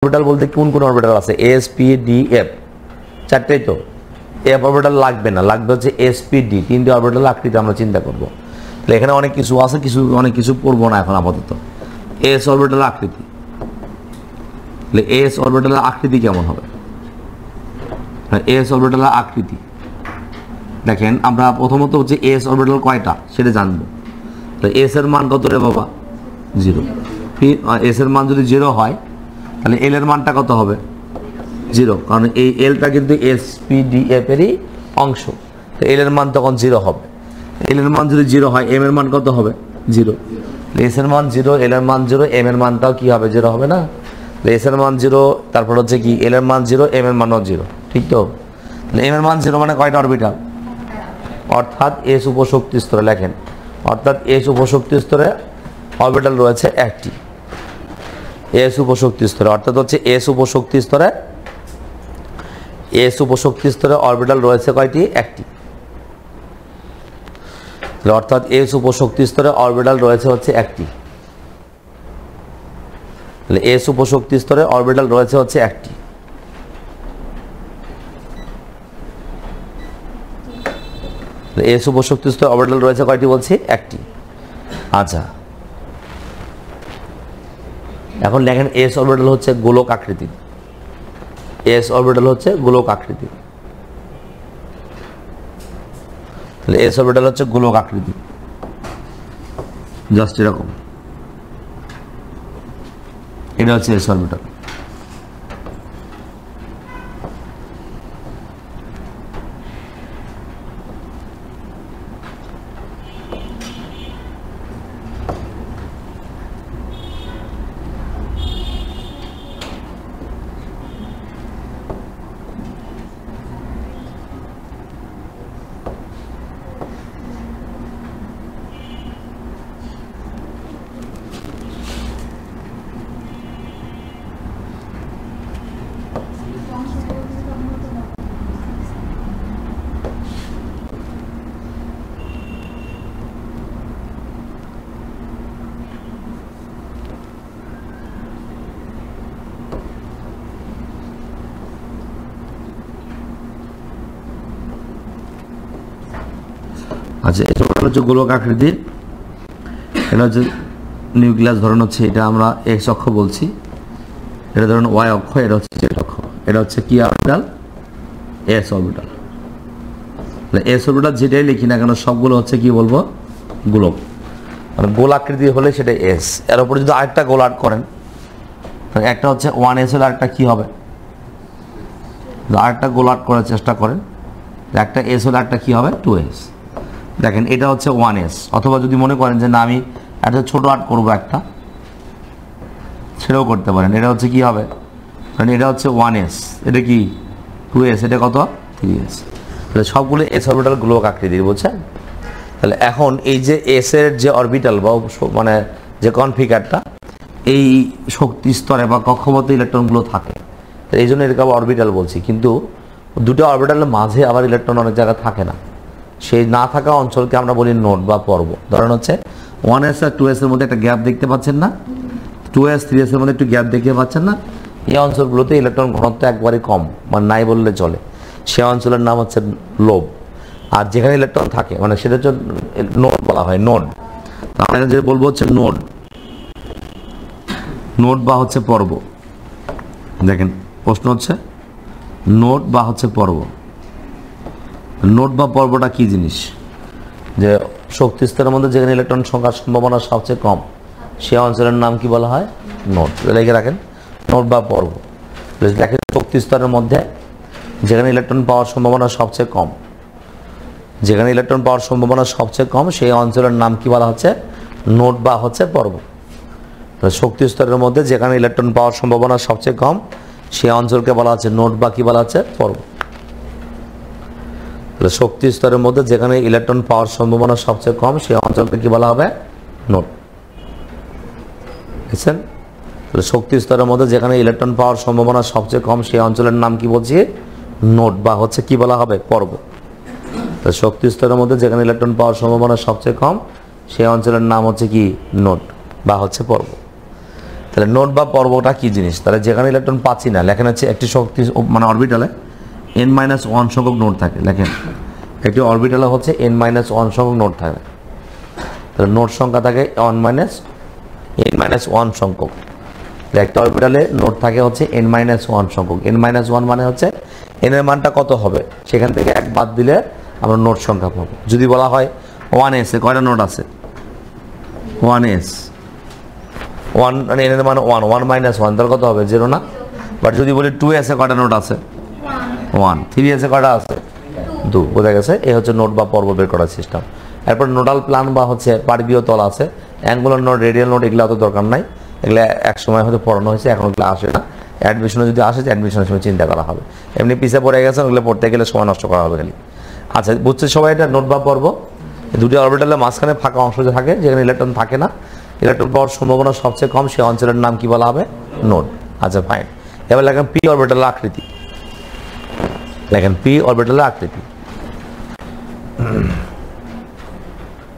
Orbital বলতে কোন কোন অরবিটাল আছে? এস পি ডি এফ, চারটেই তো। এফ অরবিটাল লাগবে না, লাগবে হচ্ছে এস পি ডি, তিনটে অরবিটাল আকৃতি আমরা চিন্তা করব। তাহলে এখানে অনেক কিছু আছে, অনেক কিছু পড়বো না এখন আপাতত। এস অরবিটাল আকৃতি, তাহলে এস অরবিটাল আকৃতি কেমন হবে? এস অরবিটাল আকৃতি দেখেন, আমরা প্রথমত হচ্ছে এস অরবিটাল কয়টা সেটা জানবো। তাহলে এস এর মান কত রে বাবা? 0। এস এর মান যদি 0 হয় তাহলে এল এর মানটা কত হবে? 0, কারণ এই এলটা কিন্তু এস পি ডি এফ এরই অংশ। তো এল এর মান তখন 0 হবে। এল এর মান যদি 0 হয়, এম এর মান কত হবে? 0। এস এর মান 0, এল এর মান 0, এম এর মানটাও কি হবে? 0 হবে না? এস এর মান 0, তারপর হচ্ছে কি এল এর মান 0, এম এর মানও 0, ঠিক তো? এম এর মান 0 মানে কয়টা অরবিটাল? অর্থাৎ এস উপশক্তি স্তরে লেখেন, অর্থাৎ এস উপশক্তি স্তরে অরবিটাল রয়েছে একটি। এস উপশক্তি স্তরে অর্থাৎ হচ্ছে এস উপশক্তি স্তরে অরবিটাল রয়েছে কয়টি? একটি। অর্থাৎ এস উপশক্তি স্তরে অরবিটাল রয়েছে হচ্ছে একটি। তাহলে এস উপশক্তি স্তরে অরবিটাল রয়েছে হচ্ছে একটি। এস উপশক্তি স্তরে অরবিটাল রয়েছে কয়টি বলছি? একটি। আচ্ছা, এখন লেখেন এস অরবিটাল হচ্ছে গোলক আকৃতি। এস অরবিটাল হচ্ছে গোলক আকৃতি। তাহলে এস অরবিটাল হচ্ছে গোলক আকৃতি, জাস্ট এরকম। এটা হচ্ছে এস অরবিটাল। আচ্ছা, এটা হচ্ছে গোলক আকৃতির। এটা হচ্ছে নিউক্লিয়াস, ধরন হচ্ছে এটা আমরা এক্স অক্ষ বলছি, এটা ধরুন ওয়াই অক্ষ, এটা হচ্ছে জেড অক্ষ। এটা হচ্ছে কি orbital? S orbital. S orbital যেটাই লিখি না কেন সবগুলো হচ্ছে কি বলবো? গোলক। মানে গোল আকৃতি হলে সেটা এস। এর উপরে যদি আরেকটা গোল আর্ট করেন, একটা হচ্ছে 1s হলে আরেকটা কি হবে? আরেকটা গোল আর্ট করার চেষ্টা করেন, একটা এস হলে আরেকটা কি হবে? 2s। দেখেন এটা হচ্ছে 1s, অথবা যদি মনে করেন যে না আমি একটা ছোট আর্ট করবো একটা, সেটাও করতে পারেন। এটা হচ্ছে কি হবে? কারণ এটা হচ্ছে 1s, এটা কি 2s, এটা কত? 3s। তাহলে সবগুলো এস অরবিটাল গোলক আকৃতির, বুঝছেন? তাহলে এখন এই যে এস এর যে অরবিটাল বা মানে যে কনফিগারটা, এই শক্তি স্তরে বা কক্ষপথে ইলেকট্রনগুলো থাকে, এই জন্য এটাকে অরবিটাল বলছি। কিন্তু দুটো অরবিটালের মাঝে আবার ইলেকট্রন অনেক জায়গায় থাকে না, সেই না থাকা অঞ্চলকে আমরা বলি নোড বা পর্ব। ধরেন হচ্ছে 1s আর 2s এর মধ্যে একটা গ্যাপ দেখতে পাচ্ছেন না? 2s 3s এর মধ্যে একটু গ্যাপ দেখতে পাচ্ছেন না? এই অঞ্চলগুলোতে ইলেকট্রন ঘনত্ব একবারই কম, মানে নাই বললে চলে। সে অঞ্চলের নাম হচ্ছে লোব। আর যেখানে ইলেকট্রন থাকে মানে সেটা হচ্ছে নোড বলা হয়, নোড। আমরা যে বলবো হচ্ছে নোড, নোড বা হচ্ছে পর্ব। দেখেন প্রশ্ন হচ্ছে নোড বা হচ্ছে পর্ব। নোড বা পর্বটা কি জিনিস? যে শক্তি স্তরের মধ্যে যেখানে ইলেকট্রন সংখ্যার সম্ভাবনা সবচেয়ে কম, সে অঞ্চলের নাম কি বলা হয়? নোড। লিখে রাখেন, নোড বা পর্ব। দেখেন শক্তি স্তরের মধ্যে যেখানে ইলেকট্রন পাওয়ার সম্ভাবনা সবচেয়ে কম, যেখানে ইলেকট্রন পাওয়ার সম্ভাবনা সবচেয়ে কম, সেই অঞ্চলের নাম কি বলা হচ্ছে? নোড বা হচ্ছে পর্ব। শক্তি স্তরের মধ্যে যেখানে ইলেকট্রন পাওয়ার সম্ভাবনা সবচেয়ে কম, সেই অঞ্চলকে বলা হচ্ছে নোড বা কি বলা হচ্ছে? পর্ব। শক্তি স্তরের মধ্যে যেখানে ইলেকট্রন পাওয়ার সম্ভাবনা সবচেয়ে কম, সেই অঞ্চলকে কি বলা হবে? নোড। বুঝছেন? তাহলে শক্তি স্তরের মধ্যে যেখানে ইলেকট্রন পাওয়ার সম্ভাবনা সবচেয়ে কম, সেই অঞ্চলের নাম কি বলছি? নোড বা হচ্ছে কি বলা হবে? পর্ব। তাহলে শক্তি স্তরের মধ্যে যেখানে ইলেকট্রন পাওয়ার সম্ভাবনা সবচেয়ে কম, সেই অঞ্চলের নাম হচ্ছে কি? নোড বা হচ্ছে পর্ব। তাহলে নোড বা পর্বটা কি জিনিস? তাহলে যেখানে ইলেকট্রন পাচ্ছি না, লেখেন হচ্ছে একটি শক্তি মানে অরবিটালে n-1 সংখ্যক নোড থাকে। লেখেন একটি অরবিটালে হচ্ছে n-1 সংখ্যক নোড থাকে। তাহলে নোড সংখ্যা থাকে n-1 সংখ্যক। একটা অরবিটালে নোড থাকে হচ্ছে n-1 সংখ্যক। n-1 মানে হচ্ছে n এর মানটা কত হবে সেখান থেকে এক বাদ দিলে আমরা নোড সংখ্যা পাবো। যদি বলা হয় 1s এ কয়টা নোড আছে? 1s 1 মানে n এর মান 1 1 - 1 তার কত হবে? 0 না? বাট যদি বলি 2s এ কয়টা নোড আছে? 1 3s এ কয়টা আছে? 2। বোঝা গেছে? এই হচ্ছে নোড বা পর্ব বের করার সিস্টেম। এরপর নোডাল প্ল্যান বা হচ্ছে পারবীয় তল আছে, অ্যাঙ্গুলার নোড, রেডিয়াল নোড, এগুলো অত দরকার নাই। এগুলো এক সময় হয়তো পড়ানো হয়েছে, এখন ওগুলো আসে না। অ্যাডমিশনে যদি আসে, অ্যাডমিশনের সময় চিন্তা করা হবে। এমনি পিছিয়ে পড়ে গেছে, ওগুলো পড়তে গেলে সময় নষ্ট করা হবে খালি। আচ্ছা, বুঝছে সবাই এটা নোড বা পর্ব? দুটি অরবিটালের মাঝখানে ফাঁকা অংশ যে থাকে, যেখানে ইলেকট্রন থাকে না, ইলেকট্রন পাওয়ার সম্ভাবনা সবচেয়ে কম, সেই অঞ্চলের নাম কি বলা হবে? নোড। আচ্ছা ফাইন। এবার লেখেন পি অরবিটালের আকৃতি। লেখেন পি অরবিটালের আকৃতি।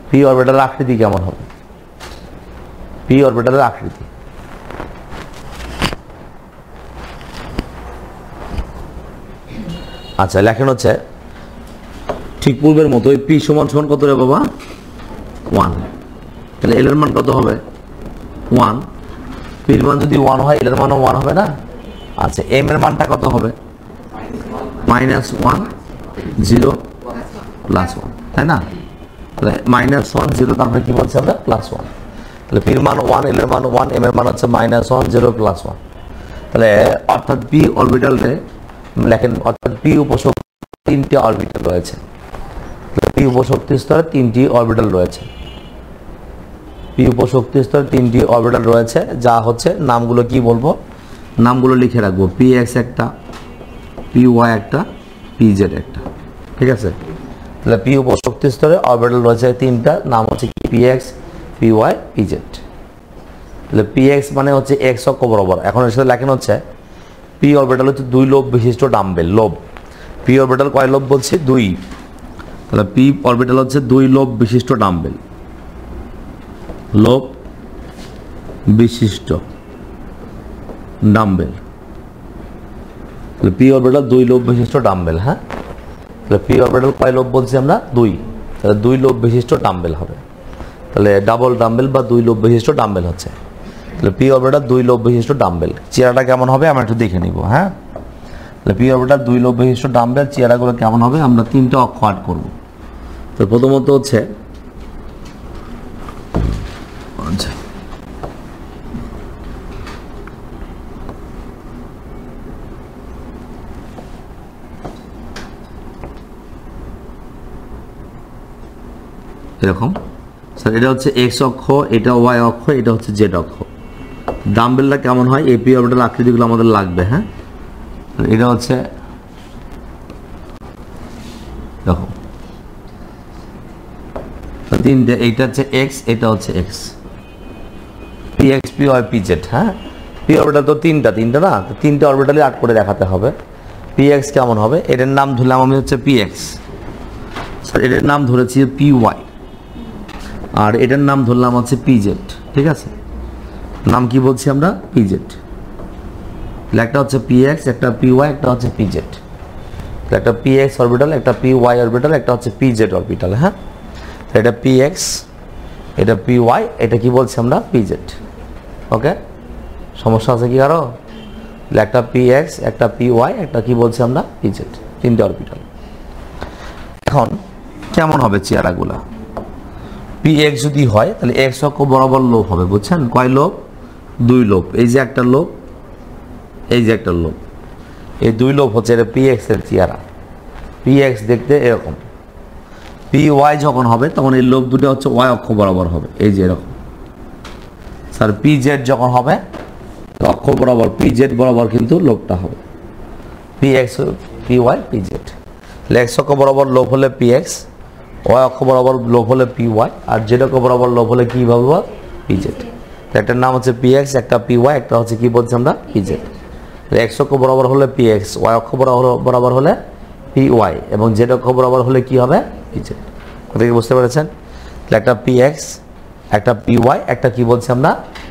পি অরবিটালের আকৃতি কেমন হবে? পি অরবিটালের আকৃতি আচ্ছা লেখেন হচ্ছে ঠিক পূর্বের মতো পি সমান সমান কত রে বাবা? 1। তাহলে এল এর মান কত হবে? 1। পির মান যদি 1 হয়, এল এর মানও 1 হবে না? আচ্ছা, এম এর মানটা কত হবে? -1 0 +1, তাই না? তাহলে -1 0, তারপরে কি বলছে আমরা? +1। তাহলে পির মান 1, এল এর মান 1, এম এর মান হচ্ছে -1 0 +1। তাহলে অর্থাৎ পি অরবিটালে লেখেন, অর্থাৎ পি উপশক্তি 3টি অরবিটাল রয়েছে। পি উপশক্তি স্তরে 3টি অরবিটাল রয়েছে। পি উপশক্তি স্তরে 3টি অরবিটাল রয়েছে, যা হচ্ছে নামগুলো কি বলবো? নামগুলো লিখে রাখবো। px একটা, py একটা, pz একটা। ঠিক আছে? তাহলে পি উপশক্তি স্তরে অরবিটাল রয়েছে 3টা, নাম হচ্ছে কি? px, py, pz। তাহলে px মানে হচ্ছে x অক্ষ বরাবর। এখন এর সাথে লেখেন হচ্ছে পি অরবিটাল হচ্ছে 2 লোব বিশিষ্ট ডাম্বেল। লোব, পি অরবিটাল কয় লোব বলছি? 2। তাহলে পি অরবিটাল হচ্ছে 2 লোব বিশিষ্ট ডাম্বেল। লোব বিশিষ্ট ডাম্বেল। তাহলে পি অরবিটাল 2 লোব বিশিষ্ট ডাম্বেল। হ্যাঁ, তাহলে পি অরবিটাল কয় লোব বলছি আমরা? 2। তাহলে 2 লোব বিশিষ্ট ডাম্বেল হবে। তাহলে ডাবল ডাম্বেল বা 2 লোব বিশিষ্ট ডাম্বেল হচ্ছে। তাহলে পি অরবিটাল 2 লোব বিশিষ্ট ডাম্বেল। চেহারাটা কেমন হবে আমরা একটু দেখে নিব। হ্যাঁ, তাহলে পি অরবিটাল 2 লোব বিশিষ্ট ডাম্বেল, চেহারাগুলো কেমন হবে আমরা 3টা অক্ষ আট করব। তো প্রথমত হচ্ছে এরকম। স্যার এটা হচ্ছে এক্স অক্ষ, এটা ওয়াই অক্ষ, এটা হচ্ছে জেড অক্ষ। ডাম্বেলটা কেমন হয়? এপি অরবিটাল আকৃতিগুলো আমাদের লাগবে। হ্যাঁ, এটা হচ্ছে দেখো 3টে, এইটা হচ্ছে এক্স, এটা হচ্ছে x, p x, p y, p z. হ্যাঁ, পি অরবিটাল তো 3টা না? তো 3টে অরবিটালই আট করে দেখাতে হবে। পি এক্স কেমন হবে? এটার নাম ধরলাম আমি হচ্ছে পি এক্স। স্যার এটার নাম ধরেছি পি ওয়াই, আর এটার নাম ধরলাম হচ্ছে পিজেড। ঠিক আছে, নাম কি বলছি আমরা? পিজেড। একটা হচ্ছে পিএক্স, একটা পিওয়াই, একটা হচ্ছে পিজেড। একটা পিএক্স অরবিটাল, একটা পিওয়াই অরবিটাল, একটা হচ্ছে পিজেড অরবিটাল। হ্যাঁ, এটা পিএক্স, এটা পিওয়াই, এটা কি বলছি আমরা? পিজেড। ওকে, সমস্যা আছে কি আরো? একটা পিএক্স, একটা পিওয়াই, একটা কি বলছি আমরা? পিজেড। 3টে অরবিটাল। এখন কেমন হবে চেহারাগুলা? পি এক্স যদি হয় তাহলে এক্স অক্ষ বরাবর লোব হবে। বুঝছেন? কয় লোব? 2 লোব। এই যে একটা লোব, এই যে একটা লোব, এই 2 লোব হচ্ছে এটা পি এক্স এর চেহারা। পি এক্স দেখতে এরকম। পি ওয়াই যখন হবে তখন এই লোব দুটো হচ্ছে ওয়াই অক্ষ বরাবর হবে, এই যে এরকম। স্যার পি জেড যখন হবে অক্ষ বরাবর, পি জেড বরাবর কিন্তু লোবটা হবে। P x, p y, p z. X অক্ষ বরাবর লোব হলে পি এক্স, ওয়াই অক্ষ বরাবর লোব হলে পি ওয়াই, আর জেড অক্ষ বরাবর লোব হলে কি বলবো? P Z. একটার নাম হচ্ছে পি এক্স, একটা পি ওয়াই, একটা হচ্ছে কি বলছি আমরা? P z. এক্স অক্ষ বরাবর হলে পি এক্স, ওয়াই অক্ষ বরাবর হলে পি ওয়াই, এবং জেড অক্ষ বরাবর হলে কি হবে? P Z. কথা কি বুঝতে পেরেছেন? একটা পি এক্স, একটা পি ওয়াই, একটা কি বলছি আমরা?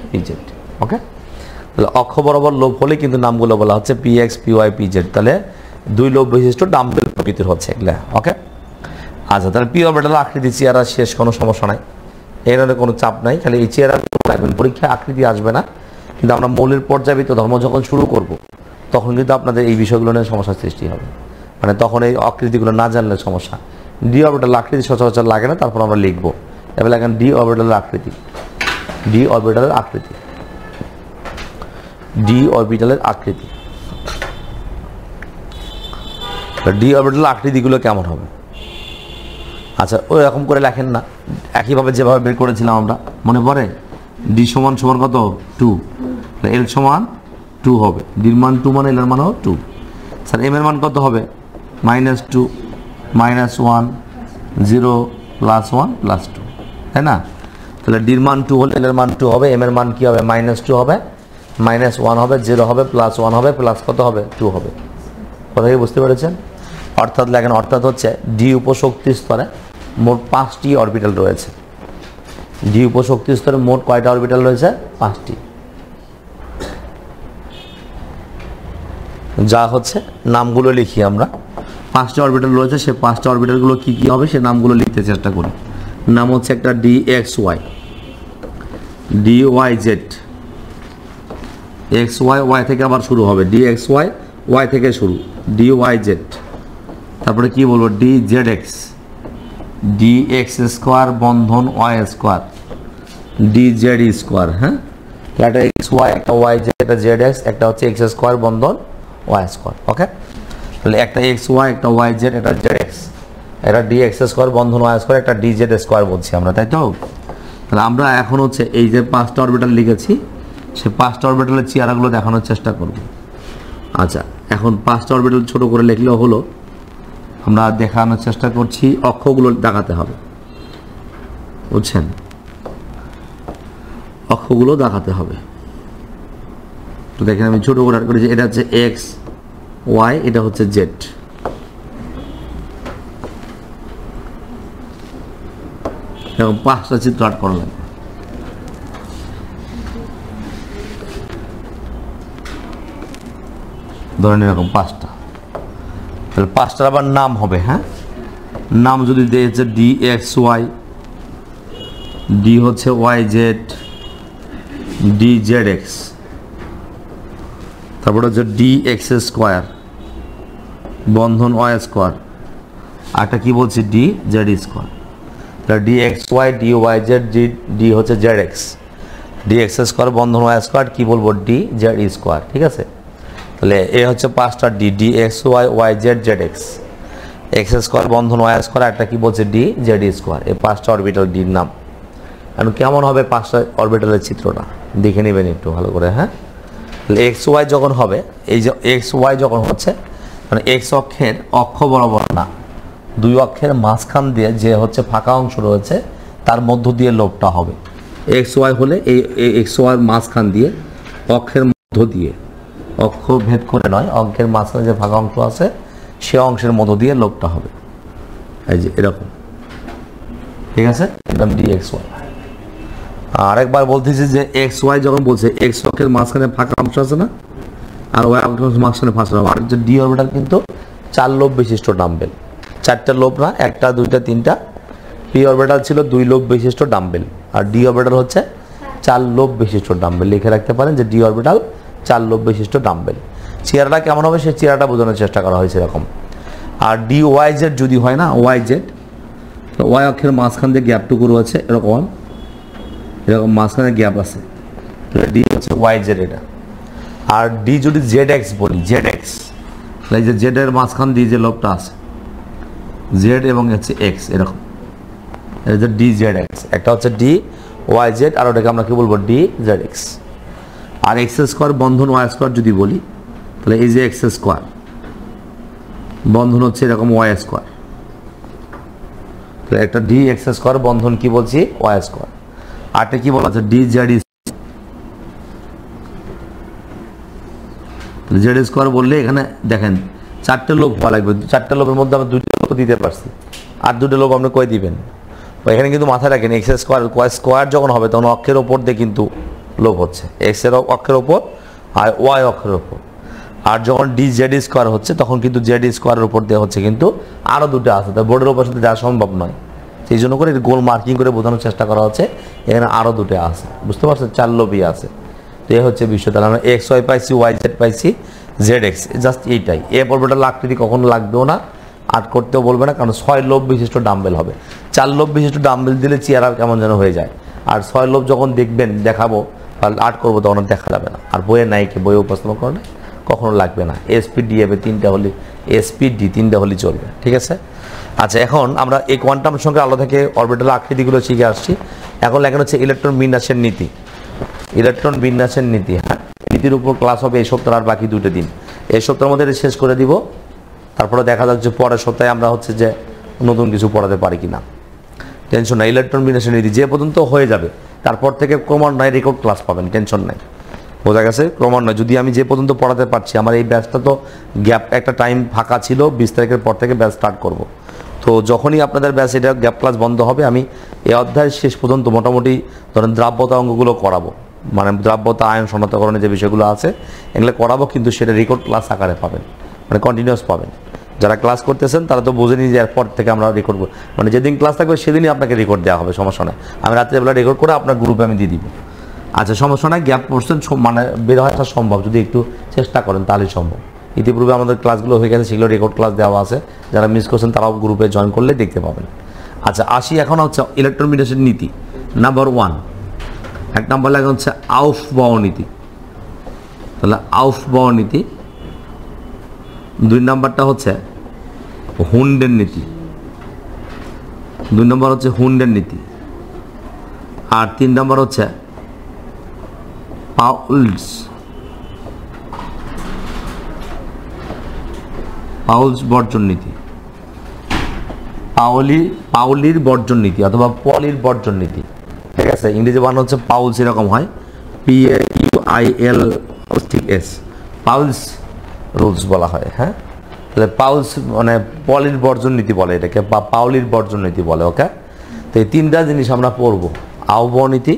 P Z. ওকে, তাহলে অক্ষ বরাবর লোভ হলে কিন্তু নামগুলো বলা হচ্ছে p x, p y, p z. তাহলে দুই লোভ বিশিষ্ট ডাম্বেল প্রকৃতির হচ্ছে এগুলা। ওকে, আচ্ছা, তাহলে পি অরবিটাল আকৃতি চেহারা শেষ, কোনো সমস্যা নাই, এর কোনো চাপ নাই। খালি এই চেহারা রাখবেন, পরীক্ষায় আকৃতি আসবে না, কিন্তু আমরা মৌলের পর্যাবৃত্ত ধর্ম যখন শুরু করব তখন কিন্তু আপনাদের এই বিষয়গুলো নিয়ে সমস্যার সৃষ্টি হবে, মানে তখন এই আকৃতিগুলো না জানলে সমস্যা। ডি অরবিটাল আকৃতি সচরাচর লাগে না, তারপর আমরা লিখবো এবার এখন ডি অরবিটালের আকৃতি, ডি অরবিটালের আকৃতি, ডি অরবিটালের আকৃতি। ডি অরবিটালের আকৃতিগুলো কেমন হবে? আচ্ছা, ওই রকম করে লেখেন না, একইভাবে যেভাবে বের করেছিলাম আমরা, মনে পড়ে? ডি সমান সমান কত? 2। এল সমান 2 হবে, ডির মান 2 মানে এলের মানও 2। স্যার এম এর মান কত হবে? -2, -1, 0, +1, +2, তাই না? তাহলে ডির মান 2 হলে এলের মান 2 হবে, এম এর মান কী হবে? -2 হবে, -1 হবে, 0 হবে, +1 হবে, প্লাস কত হবে? 2 হবে। কথা কি বুঝতে পেরেছেন? অর্থাৎ লেখেন, অর্থাৎ হচ্ছে ডি উপশক্তি স্তরে মোট 5টি অরবিটাল রয়েছে। ডি উপশক্তি স্তরে মোট কয়টা অরবিটাল রয়েছে? 5টি। যা হচ্ছে নামগুলো লিখি আমরা, 5টা অরবিটাল রয়েছে, সে 5টা অরবিটালগুলো কী কী হবে সে নামগুলো লিখতে চেষ্টা করি। নাম হচ্ছে একটা D x Y, D Y z, x Y, y থেকে আবার শুরু হবে, ডি এক্স ওয়াই, ওয়াই থেকে শুরু, ডি ওয়াই জেড। তারপরে কি বলবো? D Z X, D X square বন্ধন Y square, D Z square. হ্যাঁ, একটা এক্স ওয়াই, একটা ওয়াই জেড, একটা জেড এক্স, একটা হচ্ছে এক্স স্কোয়ার বন্ধন ওয়াই স্কোয়ার। ওকে, তাহলে একটা এক্স ওয়াই, একটা ওয়াই জেড, একটা জেড এক্স, একটা ডি এক্স স্কোয়ার বন্ধন ওয়াই স্কোয়ার, একটা ডি জেড স্কোয়ার বলছি আমরা, তাই তো? তাহলে আমরা এখন হচ্ছে এই যে 5টা অরবিটাল লিখেছি, সে 5টা অরবিটালের চেহারাগুলো দেখানোর চেষ্টা করব। আচ্ছা, এখন 5টা অরবিটাল ছোট করে লিখলেও হলো, আমরা দেখানোর চেষ্টা করছি, অক্ষগুলো দেখাতে হবে, বুঝছেন? অক্ষগুলো দেখাতে হবে। তো দেখেন আমি ছোট করে করেছি, এটা হচ্ছে এক্স ওয়াই, এটা হচ্ছে জেড। এরকম 5টা চিত্র আর্ট করা লাগবে। ধরেন এরকম 5টা, তাহলে 5টার আবার নাম হবে। হ্যাঁ, নাম যদি দিয়েছে ডি এক্স ওয়াই, ডি হচ্ছে Y Z, D Z X, তারপরে হচ্ছে ডি এক্স স্কোয়ার বন্ধন ওয়াই স্কোয়ার, আরটা কি বলছি? D Z square. তাহলে D x Y, D Y Z, D হচ্ছে Z X, D X square বন্ধন ওয়াই স্কোয়ার, কি বলবো? D Z square. ঠিক আছে, তাহলে এ হচ্ছে 5টা D, D x Y, Y Z, Z X, X square বন্ধন ওয়াই স্কোয়ার, একটা কি বলছে? D Z square. এই 5টা অরবিটাল ডির নাম। এখন কেমন হবে 5টা অরবিটালের চিত্রটা দেখে নেবেন একটু ভালো করে। হ্যাঁ, তাহলে এক্স ওয়াই যখন হবে, এই যে এক্স ওয়াই যখন হচ্ছে, মানে এক্স অক্ষের অক্ষ বরাবর না, দুই অক্ষের মাঝখান দিয়ে যে হচ্ছে ফাঁকা অংশ রয়েছে তার মধ্য দিয়ে লোভটা হবে। এক্স ওয়াই হলে এই এক্স ওয়াই মাঝখান দিয়ে, অক্ষের মধ্য দিয়ে, অক্ষ ভেদ করে নয়, অঙ্কের মাঝখানে যে ফাঁকা অংশ আছে সে অংশের মধ্য দিয়ে লোভটা হবে, এই যে এরকম। ঠিক আছে, একদম ডি এক্স ওয়াই। আরেকবার বলতেছি যে এক্স ওয়াই যখন বলছে, এক্স অক্ষের মাঝখানে ফাঁকা অংশ আছে না, আর ওয়াই অক্ষের মাঝখানে ফাঁকা অংশ। আর যে ডি অরবিটাল কিন্তু 4 লোভ বিশিষ্ট ডাম্বেল, 4টা লোভ না, 1টা 2টা 3টা। পি অরবিটাল ছিল 2 লোভ বিশিষ্ট ডাম্বেল, আর ডি অরবিটাল হচ্ছে 4 লোভ বিশিষ্ট ডাম্বেল। লিখে রাখতে পারেন যে ডি অরবিটাল 4 লোভ বিশিষ্ট ডাম্বেল। চেহারাটা কেমন হবে সেই চেহারাটা বোঝানোর চেষ্টা করা হয়েছে এরকম। আর ডি ওয়াই জেড যদি হয় না, ওয়াই জেড, তো ওয়াই অক্ষের মাঝখান দিয়ে গ্যাপটুকু রয়েছে এরকম, এরকম মাঝখানে গ্যাপ আছে, ডি হচ্ছে ওয়াই জেড এটা। আর ডি যদি জেড এক্স বলি, জেড এক্স, এই যে জেড এর মাঝখান দিয়ে যে লোভটা আছে, জেড এবং হচ্ছে এক্স, এরকম, এটা হচ্ছে ডি জেড এক্স। একটা হচ্ছে ডি ওয়াই জেড, আর ওটাকে আমরা কি বলবো? D Z X. আর এক্স স্কোয়ার বন্ধন ওয়াই স্কোয়ার যদি বলি, তাহলে এই যে এক্স স্কোয়ার বন্ধন হচ্ছে এরকম ওয়াই স্কোয়ার, তাহলে একটা ডি এক্স স্কোয়ার বন্ধন কি বলছি? Y square. আরটা কি বলা আছে? ডি জেড জেড স্কোয়ার বললে এখানে দেখেন 4টে লোভ পাওয়া লাগবে, 4টে লোভের মধ্যে আমরা 2টা লোভ দিতে পারছি, আর 2টা লোভ আপনি কই দিবেন? এখানে কিন্তু মাথায় রাখেন, এক্স স্কোয়ার স্কোয়ার যখন হবে তখন অক্ষের ওপর দিয়ে কিন্তু লোভ হচ্ছে, এক্স এর অক্ষের ওপর আর ওয়াই অক্ষের উপর। আর যখন ডি জেড স্কোয়ার হচ্ছে তখন কিন্তু জেড স্কোয়ারের উপর দেওয়া হচ্ছে কিন্তু আরও দুটো আছে, তাই বোর্ডের উপর সাথে দেওয়া সম্ভব নয়, সেই জন্য করে গোল মার্কিং করে বোঝানোর চেষ্টা করা হচ্ছে। এখানে আরও দুটো আছে, বুঝতে পারছেন, 4 লবি আছে। তো এ হচ্ছে বিষয়। তাহলে আমরা এক্স ওয়াই পাইছি, ওয়াই জেড পাইছি, জেড এক্স, জাস্ট এইটাই। এ পর্বটাল আকৃতি কখনো লাগবেও না, আর্ট করতেও বলবে না, কারণ 6 লোব বিশিষ্ট ডাম্বেল হবে। 4 লোব বিশিষ্ট ডাম্বেল দিলে চেয়ার আর কেমন যেন হয়ে যায়। আর 6 লোব যখন দেখবেন দেখাবো আর্ট করবো তখন দেখা যাবে না। আর বইয়ে নাইকে বইয়ে উপস্থাপন করলে কখনো লাগবে না। এসপিডি হবে 3টা হলে, এসপিডি 3টা হলেই চলবে, ঠিক আছে। আচ্ছা, এখন আমরা এই কোয়ান্টাম সংখ্যার আলো থেকে অরবিটাল আকৃতিগুলো শিখে আসছি। এখন লেখা হচ্ছে ইলেকট্রন বিন্যাসের নীতি। ইলেকট্রন বিন্যাসের নীতি, হ্যাঁ, নীতির উপর ক্লাস হবে এই সপ্তাহ আর বাকি 2 দিন। এই সপ্তাহের মধ্যে শেষ করে দিব, তারপরে দেখা যাচ্ছে পরের সপ্তাহে আমরা হচ্ছে যে নতুন কিছু পড়াতে পারি কিনা, টেনশন নাই। ইলেকট্রন বিন্যাসের নীতি যে পর্যন্ত হয়ে যাবে তারপর থেকে ক্রমান্বয়ে রেকর্ড ক্লাস পাবেন, টেনশন নাই, বোঝা গেছে। ক্রমান্বয়ে যদি আমি যে পর্যন্ত পড়াতে পারছি, আমার এই ব্যাচটা তো গ্যাপ একটা টাইম ফাঁকা ছিল, 20 তারিখের পর থেকে ব্যাচ স্টার্ট করব। তো যখনই আপনাদের ব্যাচ এটা গ্যাপ ক্লাস বন্ধ হবে, আমি এই অধ্যায়ের শেষ পর্যন্ত মোটামুটি ধরেন দ্রাব্যতা অঙ্কগুলো করাবো, মানে দ্রাব্যতা আয়ন শনাক্তকরণের যে বিষয়গুলো আছে এগুলো করাবো, কিন্তু সেটা রেকর্ড ক্লাস আকারে পাবেন, মানে কন্টিনিউয়াস পাবেন। যারা ক্লাস করতেছেন তারা তো বোঝেনি যে এরপর থেকে আমরা রেকর্ড করব, মানে যেদিন ক্লাস থাকবে সেদিনই আপনাকে রেকর্ড দেওয়া হবে, সমস্যা নয়। আমি রাত্রেবেলা রেকর্ড করে আপনার গ্রুপে আমি দিয়ে দিব। আচ্ছা, সমস্যা নয়, গ্যাপ পোর্শন মানে বের হওয়া সম্ভব, যদি একটু চেষ্টা করেন তাহলেই সম্ভব। ইতিপূর্বে আমাদের ক্লাসগুলো হয়ে গেছে, সেগুলো রেকর্ড ক্লাস দেওয়া আছে, যারা মিস করছেন তারাও গ্রুপে জয়েন করলে দেখতে পাবেন। আচ্ছা, আসি এখন হচ্ছে ইলেকট্রন বিন্যাসের নীতি নাম্বার 1। 1 নম্বর লেখা হচ্ছে আউফবাউ নীতি। তাহলে আউফবাউ নীতি। 2 নম্বরটা হচ্ছে হুন্ডের নীতি। 2 নম্বর হচ্ছে হুন্ডের নীতি। আর 3 নম্বর হচ্ছে পাউলস বর্জন নীতি। পাউলির বর্জন নীতি অথবা পলির বর্জন নীতি, ঠিক আছে। ইংরেজি বানান হচ্ছে পাউলস, এরকম হয় PAUILS, পাউলস রুলস বলা হয়, হ্যাঁ। তাহলে পাউলস মানে পলির বর্জন নীতি বলে এটাকে, বা পাউলির বর্জন নীতি বলে, ওকে। তো এই 3টা জিনিস আমরা পড়বো, আউফবাউ নীতি,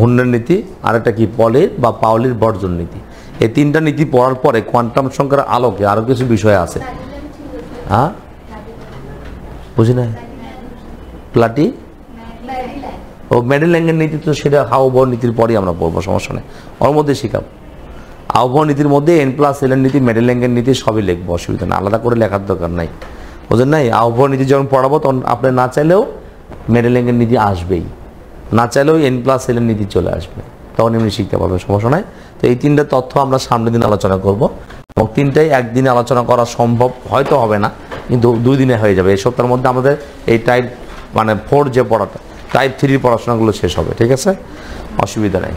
হুন্ডের নীতি, আর একটা কি পলির বা পাউলির বর্জন নীতি। এই 3টা নীতি পড়ার পরে কোয়ান্টাম সংখ্যার আলোকে আরও কিছু বিষয় আছে, হ্যাঁ, বুঝি না। প্লাটি ও মেডেল্যাঙ্গের নীতি, তো সেটা আউফবাউ নীতির পরেই আমরা পড়বো, সমস্যা নেই, ওর মধ্যে শিখাবো। আউফবাউ নীতির মধ্যে N+L এর নীতি, মেডেল্যাঙ্গের নীতি সবই লিখবো, অসুবিধা নেই, আলাদা করে লেখার দরকার নাই, বুঝলেন নাই। আউফবাউ নীতি যখন পড়াবো তখন আপনি না চাইলেও মেডেল্যাঙ্গের নীতি আসবেই, না চাইলেও N+L এর নীতি চলে আসবে, তখন এমনি শিখতে পারবেন, সমস্যা নাই। তো এই 3টা তথ্য আমরা সামনের দিন আলোচনা করব, এবং 3টাই একদিনে আলোচনা করা সম্ভব হয়তো হবে না, কিন্তু 2 দিনে হয়ে যাবে। এই সপ্তাহের মধ্যে আমাদের এই টাইপ মানে 4 যে পড়াটা, টাইপ 3 পড়াশোনাগুলো শেষ হবে, ঠিক আছে, অসুবিধা নেই।